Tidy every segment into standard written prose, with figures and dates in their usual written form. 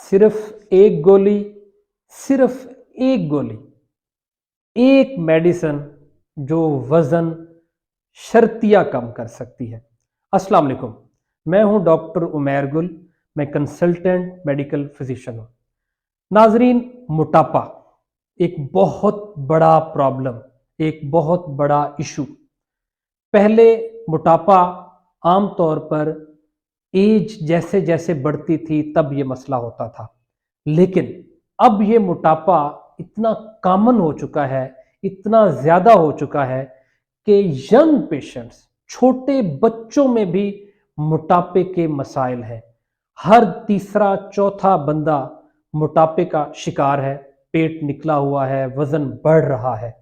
सिर्फ एक गोली, सिर्फ एक गोली, एक मेडिसिन जो वजन शर्तिया कम कर सकती है। अस्सलाम वालेकुम, मैं हूं डॉक्टर उमैर गुल। मैं कंसल्टेंट मेडिकल फिजिशियन हूं। नाजरीन, मोटापा एक बहुत बड़ा प्रॉब्लम, एक बहुत बड़ा इशू। पहले मोटापा आमतौर पर एज जैसे जैसे बढ़ती थी तब ये मसला होता था, लेकिन अब ये मोटापा इतना कॉमन हो चुका है, इतना ज़्यादा हो चुका है कि यंग पेशेंट्स, छोटे बच्चों में भी मोटापे के मसाइल हैं। हर तीसरा चौथा बंदा मोटापे का शिकार है। पेट निकला हुआ है, वज़न बढ़ रहा है,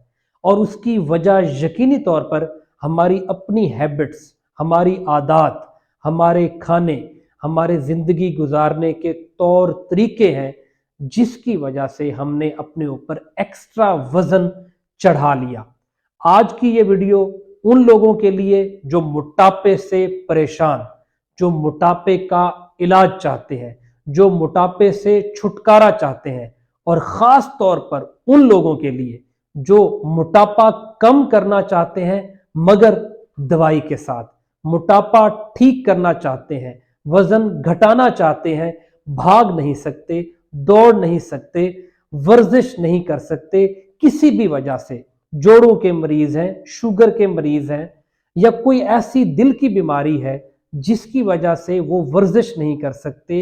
और उसकी वजह यकीनी तौर पर हमारी अपनी हैबिट्स, हमारी आदत, हमारे खाने, हमारे ज़िंदगी गुजारने के तौर तरीके हैं, जिसकी वजह से हमने अपने ऊपर एक्स्ट्रा वज़न चढ़ा लिया। आज की ये वीडियो उन लोगों के लिए जो मोटापे से परेशान, जो मोटापे का इलाज चाहते हैं, जो मोटापे से छुटकारा चाहते हैं, और ख़ास तौर पर उन लोगों के लिए जो मोटापा कम करना चाहते हैं मगर दवाई के साथ, मोटापा ठीक करना चाहते हैं, वजन घटाना चाहते हैं, भाग नहीं सकते, दौड़ नहीं सकते, वर्जिश नहीं कर सकते, किसी भी वजह से जोड़ों के मरीज हैं, शुगर के मरीज हैं, या कोई ऐसी दिल की बीमारी है जिसकी वजह से वो वर्जिश नहीं कर सकते,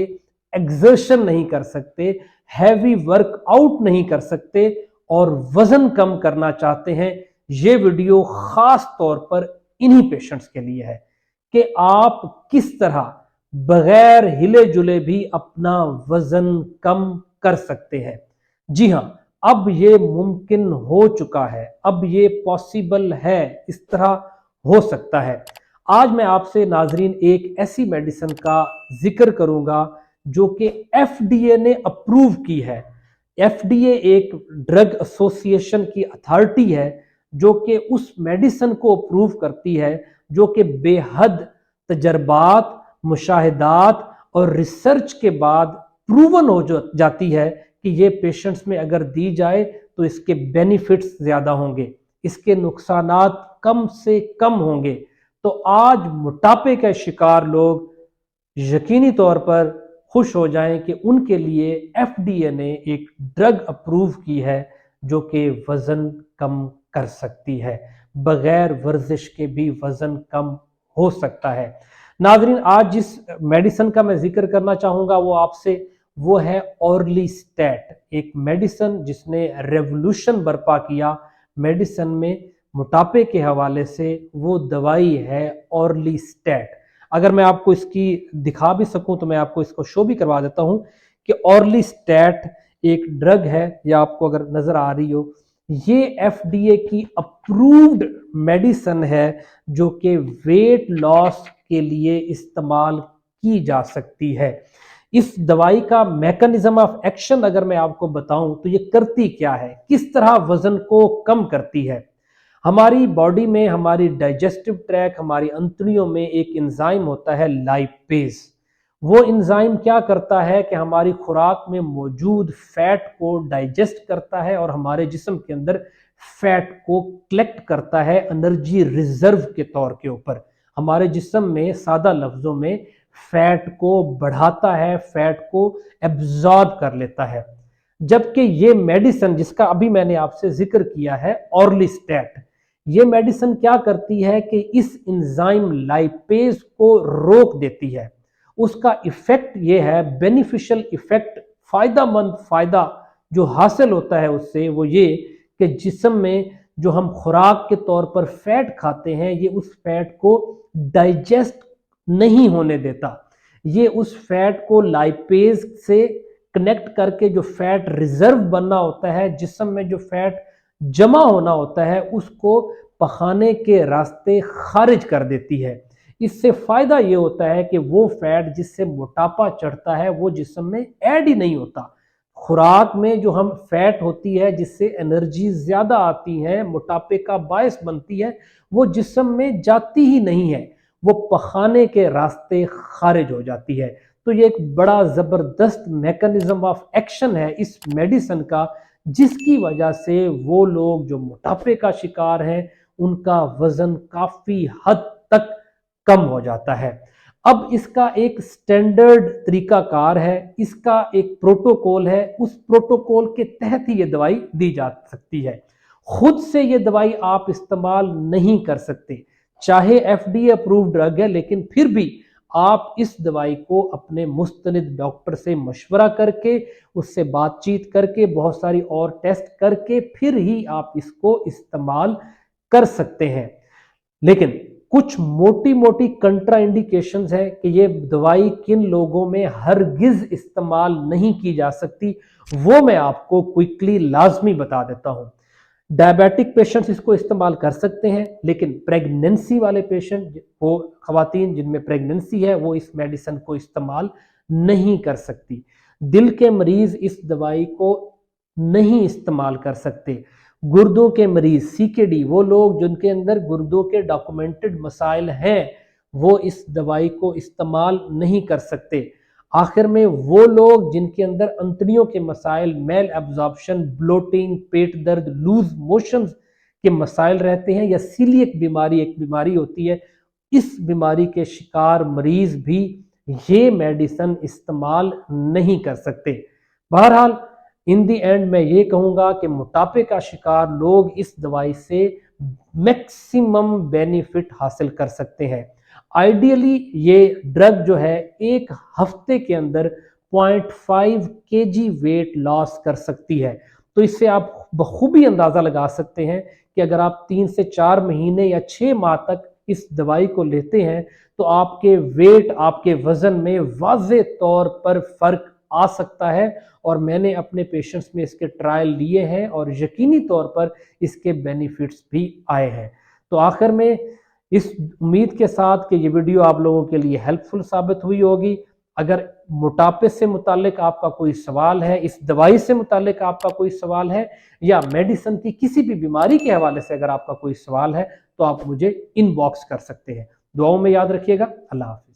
एक्सर्शन नहीं कर सकते, हैवी वर्कआउट नहीं कर सकते और वजन कम करना चाहते हैं। ये वीडियो खास तौर पर इन्हीं पेशेंट्स के लिए है कि आप किस तरह बगैर हिले जुले भी अपना वजन कम कर सकते हैं। जी हां, अब ये मुमकिन हो चुका है, अब ये पॉसिबल है, इस तरह हो सकता है। आज मैं आपसे नाजरीन एक ऐसी मेडिसिन का जिक्र करूंगा जो कि एफडीए ने अप्रूव की है। एफडीए एक ड्रग एसोसिएशन की अथॉरिटी है जो कि उस मेडिसिन को अप्रूव करती है जो कि बेहद तजर्बात, मुशाहिदात और रिसर्च के बाद प्रूवन हो जाती है कि ये पेशेंट्स में अगर दी जाए तो इसके बेनिफिट्स ज़्यादा होंगे, इसके नुकसानात कम से कम होंगे। तो आज मोटापे के शिकार लोग यकीनी तौर पर खुश हो जाएं कि उनके लिए एफडीए ने एक ड्रग अप्रूव की है जो कि वज़न कम कर सकती है। बगैर वर्जिश के भी वज़न कम हो सकता है। नाज़रीन, आज जिस मेडिसिन का मैं जिक्र करना चाहूँगा वो आपसे, वो है ऑर्लिस्टैट, एक मेडिसिन जिसने रेवोल्यूशन बर्पा किया मेडिसिन में मोटापे के हवाले से। वो दवाई है ऑर्लिस्टैट। अगर मैं आपको इसकी दिखा भी सकूं तो मैं आपको इसको शो भी करवा देता हूं कि ऑर्लिस्टैट एक ड्रग है, या आपको अगर नजर आ रही हो, ये एफडीए की अप्रूव्ड मेडिसिन है जो कि वेट लॉस के लिए इस्तेमाल की जा सकती है। इस दवाई का मैकेनिज्म ऑफ एक्शन अगर मैं आपको बताऊं तो ये करती क्या है, किस तरह वजन को कम करती है। हमारी बॉडी में, हमारी डाइजेस्टिव ट्रैक, हमारी अंतड़ियों में एक एंजाइम होता है लाइपेज। वो एंजाइम क्या करता है कि हमारी खुराक में मौजूद फैट को डाइजेस्ट करता है और हमारे जिस्म के अंदर फैट को कलेक्ट करता है एनर्जी रिजर्व के तौर के ऊपर। हमारे जिस्म में सादा लफ्जों में फैट को बढ़ाता है, फैट को एब्जॉर्ब कर लेता है। जबकि ये मेडिसिन जिसका अभी मैंने आपसे जिक्र किया है ऑर्लिस्टैट, ये मेडिसिन क्या करती है कि इस एंजाइम लाइपेज को रोक देती है। उसका इफेक्ट ये है, बेनिफिशियल इफेक्ट, फायदामंद फायदा जो हासिल होता है उससे वो ये कि जिस्म में जो हम खुराक के तौर पर फैट खाते हैं, ये उस फैट को डाइजेस्ट नहीं होने देता। ये उस फैट को लाइपेज से कनेक्ट करके जो फैट रिजर्व बनना होता है, जिस्म में जो फैट जमा होना होता है, उसको पखाने के रास्ते खारिज कर देती है। इससे फायदा ये होता है कि वो फैट जिससे मोटापा चढ़ता है वो जिस्म में ऐड ही नहीं होता। खुराक में जो हम फैट होती है जिससे एनर्जी ज्यादा आती है, मोटापे का बायस बनती है, वो जिस्म में जाती ही नहीं है, वो पखाने के रास्ते खारिज हो जाती है। تو یہ ایک بڑا زبردست میکنزم آف ایکشن ہے اس میڈیسن کا، جس کی وجہ سے وہ لوگ جو موٹاپے کا شکار ہیں ان کا وزن کافی حد تک کم ہو جاتا ہے۔ اب اس کا ایک سٹینڈرڈ طریقہ کار ہے، اس کا ایک پروٹوکول ہے، اس پروٹوکول کے تحت ہی یہ دوائی دی جا سکتی ہے۔ خود سے یہ دوائی آپ استعمال نہیں کر سکتے، چاہے F D A approved drug ہے، لیکن پھر بھی آپ اس دوائی کو اپنے مستند ڈاکٹر سے مشورہ کر کے، اس سے بات چیت کر کے، بہت ساری اور ٹیسٹ کر کے پھر ہی آپ اس کو استعمال کر سکتے ہیں۔ لیکن کچھ موٹی موٹی کنٹرا انڈیکیشنز ہیں کہ یہ دوائی کن لوگوں میں ہرگز استعمال نہیں کی جا سکتی، وہ میں آپ کو کوئکلی لازمی بتا دیتا ہوں۔ ڈائبیٹک پیشنٹس اس کو استعمال کر سکتے ہیں، لیکن پریگننسی والے پیشنٹ، وہ خواتین جن میں پریگننسی ہے، وہ اس میڈیسن کو استعمال نہیں کر سکتی۔ دل کے مریض اس دوائی کو نہیں استعمال کر سکتے۔ گردوں کے مریض سی کے ڈی، وہ لوگ جن کے اندر گردوں کے ڈاکومنٹڈ مسائل ہیں، وہ اس دوائی کو استعمال نہیں کر سکتے۔ آخر میں وہ لوگ جن کے اندر انتڑیوں کے مسائل، میل ایبزارپشن، بلوٹنگ، پیٹ درد، لوز موشنز کے مسائل رہتے ہیں، یا سیلیک بیماری ایک بیماری ہوتی ہے، اس بیماری کے شکار مریض بھی یہ میڈیسن استعمال نہیں کر سکتے۔ بہرحال ان دی اینڈ میں یہ کہوں گا کہ موٹاپے کا شکار لوگ اس دوائی سے میکسیمم بینیفٹ حاصل کر سکتے ہیں۔ آئیڈیلی یہ ڈرگ جو ہے ایک ہفتے کے اندر 0.5 kg ویٹ لاس کر سکتی ہے۔ تو اس سے آپ بخوبی اندازہ لگا سکتے ہیں کہ اگر آپ 3 سے 4 مہینے یا 6 ماہ تک اس دوائی کو لیتے ہیں تو آپ کے ویٹ، آپ کے وزن میں واضح طور پر فرق آ سکتا ہے، اور میں نے اپنے پیشنٹس میں اس کے ٹرائل لیے ہیں اور یقینی طور پر اس کے بینیفٹس بھی آئے ہیں۔ تو آخر میں اس امید کے ساتھ کہ یہ ویڈیو آپ لوگوں کے لیے ہیلپ فل ثابت ہوئی ہوگی، اگر موٹاپے سے متعلق آپ کا کوئی سوال ہے، اس دوائی سے متعلق آپ کا کوئی سوال ہے، یا میڈیسن کی کسی بھی بیماری کے حوالے سے اگر آپ کا کوئی سوال ہے، تو آپ مجھے ان باکس کر سکتے ہیں۔ دعاؤں میں یاد رکھیے گا۔ اللہ حافظ۔